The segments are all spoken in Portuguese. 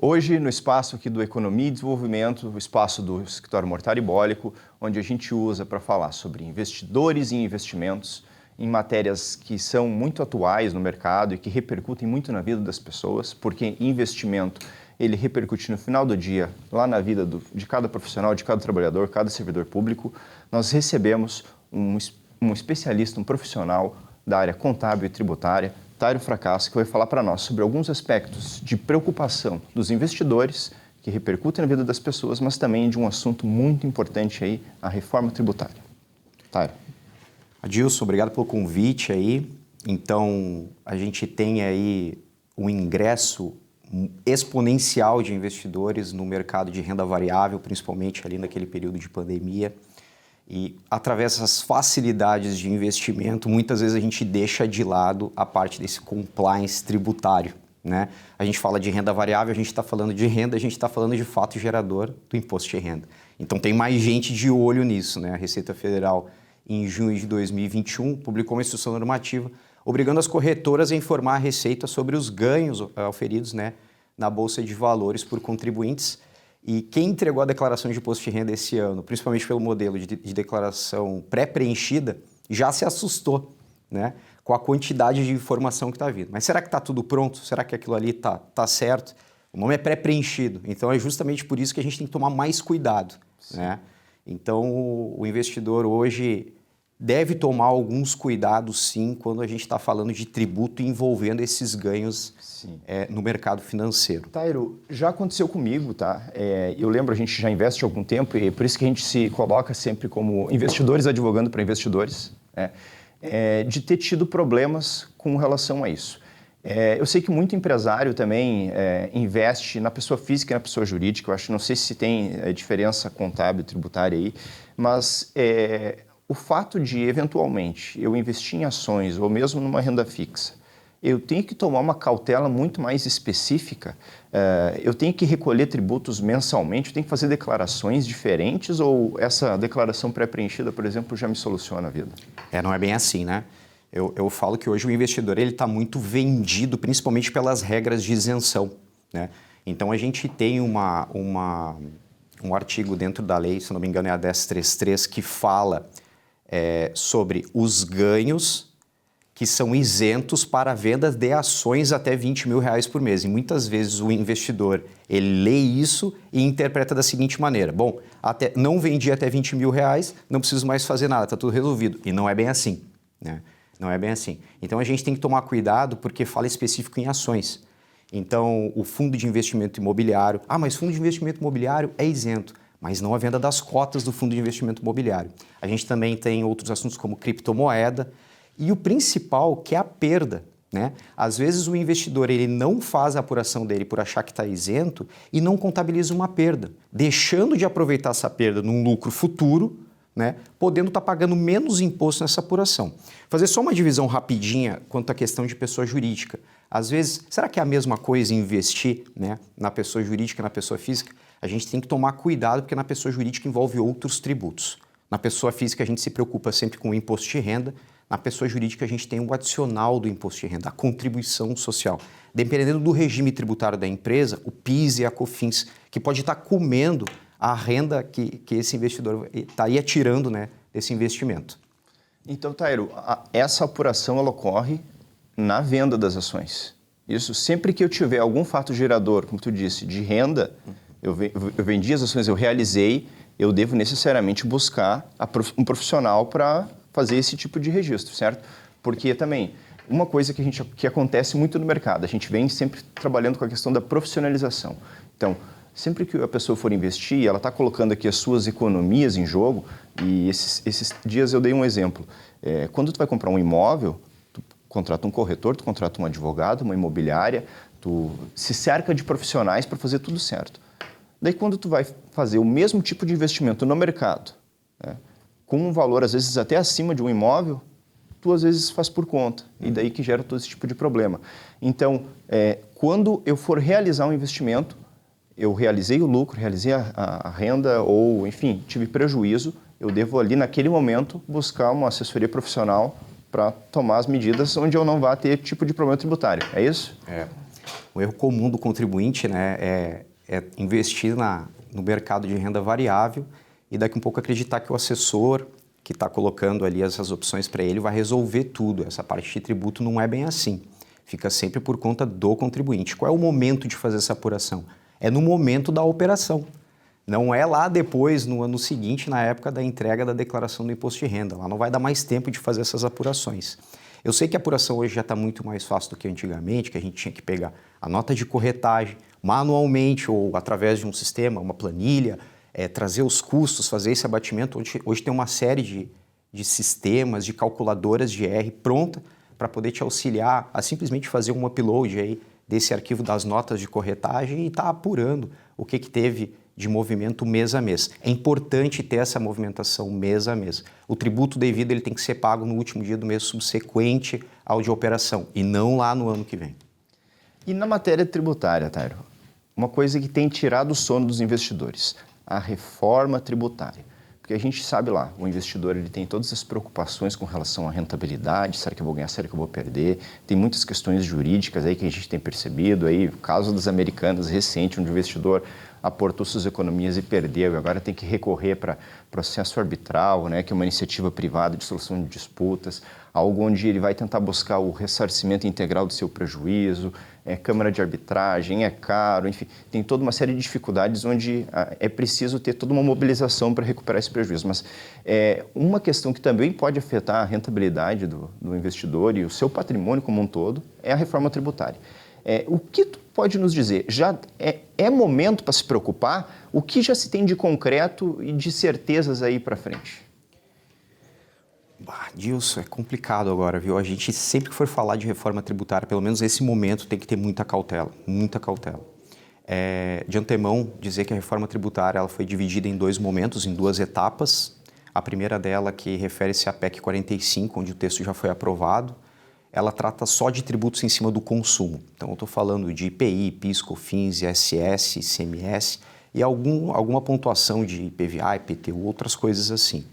Hoje, no espaço aqui do Economia e Desenvolvimento, o espaço do Escritório Mortário e Bólico, onde a gente usa para falar sobre investidores e investimentos em matérias que são muito atuais no mercado e que repercutem muito na vida das pessoas, porque investimento ele repercute no final do dia, lá na vida de cada profissional, de cada trabalhador, cada servidor público. Nós recebemos um especialista, um profissional da área contábil e tributária, Tairo Fracasso, que vai falar para nós sobre alguns aspectos de preocupação dos investidores que repercutem na vida das pessoas, mas também de um assunto muito importante aí, a reforma tributária. Tairo. Adilson, obrigado pelo convite aí. Então, a gente tem aí um ingresso exponencial de investidores no mercado de renda variável, principalmente ali naquele período de pandemia. E através dessas facilidades de investimento, muitas vezes a gente deixa de lado a parte desse compliance tributário, né? A gente fala de renda variável, a gente está falando de renda, a gente está falando de fato gerador do imposto de renda. Então tem mais gente de olho nisso, né? A Receita Federal, em junho de 2021, publicou uma instrução normativa obrigando as corretoras a informar a Receita sobre os ganhos auferidos, né, na Bolsa de Valores por contribuintes. E quem entregou a declaração de imposto de renda esse ano, principalmente pelo modelo de declaração pré-preenchida, já se assustou, né, com a quantidade de informação que está vindo. Mas será que está tudo pronto? Será que aquilo ali está certo? O nome é pré-preenchido, então é justamente por isso que a gente tem que tomar mais cuidado, né? Então o investidor hoje deve tomar alguns cuidados, sim, quando a gente está falando de tributo envolvendo esses ganhos no mercado financeiro. Tairo, já aconteceu comigo, tá? Eu lembro, a gente já investe há algum tempo e é por isso que a gente se coloca sempre como investidores advogando para investidores, né? De ter tido problemas com relação a isso. Eu sei que muito empresário também investe na pessoa física e na pessoa jurídica. Eu acho, não sei se tem diferença contábil e tributária aí, mas o fato de, eventualmente, eu investir em ações ou mesmo numa renda fixa, eu tenho que tomar uma cautela muito mais específica, eu tenho que recolher tributos mensalmente, eu tenho que fazer declarações diferentes ou essa declaração pré-preenchida, por exemplo, já me soluciona a vida? Não é bem assim, né? Eu falo que hoje o investidor está muito vendido, principalmente pelas regras de isenção, né? Então a gente tem um artigo dentro da lei, se não me engano é a 1033, que fala sobre os ganhos que são isentos para a venda de ações até R$20 mil por mês. E muitas vezes o investidor ele lê isso e interpreta da seguinte maneira: bom, não vendi até R$20 mil, não preciso mais fazer nada, está tudo resolvido. E não é bem assim, né? Não é bem assim. Então a gente tem que tomar cuidado porque fala específico em ações. Então o fundo de investimento imobiliário, mas fundo de investimento imobiliário é isento, mas não a venda das cotas do fundo de investimento imobiliário. A gente também tem outros assuntos como criptomoeda e o principal que é a perda, né? Às vezes o investidor ele não faz a apuração dele por achar que está isento e não contabiliza uma perda, deixando de aproveitar essa perda num lucro futuro, né, podendo estar pagando menos imposto nessa apuração. Fazer só uma divisão rapidinha quanto à questão de pessoa jurídica. Às vezes, será que é a mesma coisa investir, né, na pessoa jurídica e na pessoa física? A gente tem que tomar cuidado porque na pessoa jurídica envolve outros tributos. Na pessoa física a gente se preocupa sempre com o imposto de renda, na pessoa jurídica a gente tem o adicional do imposto de renda, a contribuição social. Dependendo do regime tributário da empresa, o PIS e a COFINS, que pode estar comendo a renda que esse investidor estaria tirando, né, desse investimento. Então, Tairo, essa apuração ela ocorre na venda das ações. Isso sempre que eu tiver algum fato gerador, como tu disse, de renda, eu vendi as ações, eu realizei, eu devo necessariamente buscar um profissional para fazer esse tipo de registro, certo? Porque também, uma coisa que acontece muito no mercado, a gente vem sempre trabalhando com a questão da profissionalização. Então, sempre que a pessoa for investir, ela está colocando aqui as suas economias em jogo, e esses dias eu dei um exemplo. Quando tu vai comprar um imóvel, tu contrata um corretor, tu contrata um advogado, uma imobiliária, tu se cerca de profissionais para fazer tudo certo. Daí quando tu vai fazer o mesmo tipo de investimento no mercado, né, com um valor às vezes até acima de um imóvel, tu às vezes faz por conta, e daí que gera todo esse tipo de problema. Então, quando eu for realizar um investimento, eu realizei o lucro, realizei a renda ou, enfim, tive prejuízo, eu devo ali naquele momento buscar uma assessoria profissional para tomar as medidas onde eu não vá ter tipo de problema tributário. É isso? O erro comum do contribuinte, né, é investir no mercado de renda variável e daqui a um pouco acreditar que o assessor que está colocando ali essas opções para ele vai resolver tudo. Essa parte de tributo não é bem assim. Fica sempre por conta do contribuinte. Qual é o momento de fazer essa apuração? É no momento da operação. Não é lá depois, no ano seguinte, na época da entrega da declaração do imposto de renda. Lá não vai dar mais tempo de fazer essas apurações. Eu sei que a apuração hoje já está muito mais fácil do que antigamente, que a gente tinha que pegar a nota de corretagem manualmente ou através de um sistema, uma planilha, trazer os custos, fazer esse abatimento. Hoje tem uma série de sistemas, de calculadoras de R pronta para poder te auxiliar a simplesmente fazer um upload aí desse arquivo das notas de corretagem e estar apurando o que teve de movimento mês a mês. É importante ter essa movimentação mês a mês. O tributo devido ele tem que ser pago no último dia do mês subsequente ao de operação e não lá no ano que vem. E na matéria tributária, Tairo, uma coisa que tem tirado o sono dos investidores, a reforma tributária. Porque a gente sabe lá, o investidor ele tem todas as preocupações com relação à rentabilidade, será que eu vou ganhar, será que eu vou perder? Tem muitas questões jurídicas aí que a gente tem percebido, aí, o caso das Americanas recente, onde o investidor aportou suas economias e perdeu, e agora tem que recorrer para processo arbitral, né, que é uma iniciativa privada de solução de disputas, algo onde ele vai tentar buscar o ressarcimento integral do seu prejuízo, câmara de arbitragem, é caro, enfim, tem toda uma série de dificuldades onde é preciso ter toda uma mobilização para recuperar esse prejuízo. Mas uma questão que também pode afetar a rentabilidade do investidor e o seu patrimônio como um todo é a reforma tributária. O que tu pode nos dizer? Já é momento para se preocupar? O que já se tem de concreto e de certezas aí para frente? Dilson, é complicado agora, viu? A gente sempre que for falar de reforma tributária, pelo menos nesse momento, tem que ter muita cautela, muita cautela. De antemão, dizer que a reforma tributária ela foi dividida em 2 momentos, em 2 etapas. A primeira dela, que refere-se à PEC 45, onde o texto já foi aprovado, ela trata só de tributos em cima do consumo. Então, eu estou falando de IPI, PIS, COFINS, ISS, ICMS e alguma pontuação de IPVA, IPTU, outras coisas assim.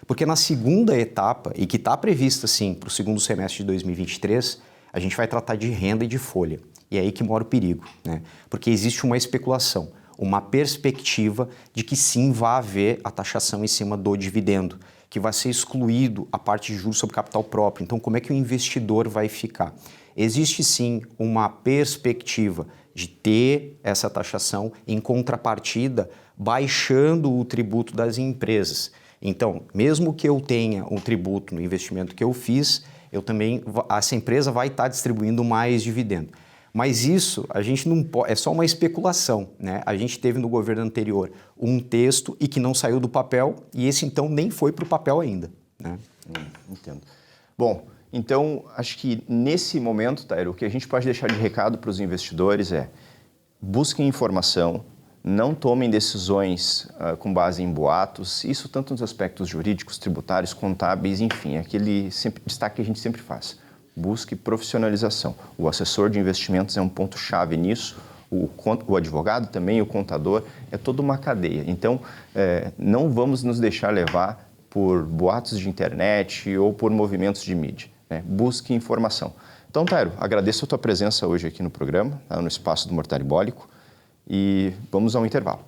Porque na segunda etapa, e que está prevista sim para o segundo semestre de 2023, a gente vai tratar de renda e de folha. E é aí que mora o perigo, né? Porque existe uma especulação, uma perspectiva de que sim vai haver a taxação em cima do dividendo, que vai ser excluído a parte de juros sobre capital próprio. Então, como é que o investidor vai ficar? Existe sim uma perspectiva de ter essa taxação em contrapartida, baixando o tributo das empresas. Então, mesmo que eu tenha um tributo no investimento que eu fiz, essa empresa vai estar distribuindo mais dividendo. Mas isso, a gente não pode, é só uma especulação, né? A gente teve no governo anterior um texto e que não saiu do papel, e esse então nem foi para o papel ainda, né? Entendo. Bom, então acho que nesse momento, Tairo, o que a gente pode deixar de recado para os investidores é: busquem informação, não tomem decisões com base em boatos, isso tanto nos aspectos jurídicos, tributários, contábeis, enfim, aquele destaque que a gente sempre faz. Busque profissionalização. O assessor de investimentos é um ponto-chave nisso, o advogado também, o contador, é toda uma cadeia. Então, não vamos nos deixar levar por boatos de internet ou por movimentos de mídia, né? Busque informação. Então, Tairo, agradeço a tua presença hoje aqui no programa, no espaço do Mortalibólico, e vamos ao intervalo.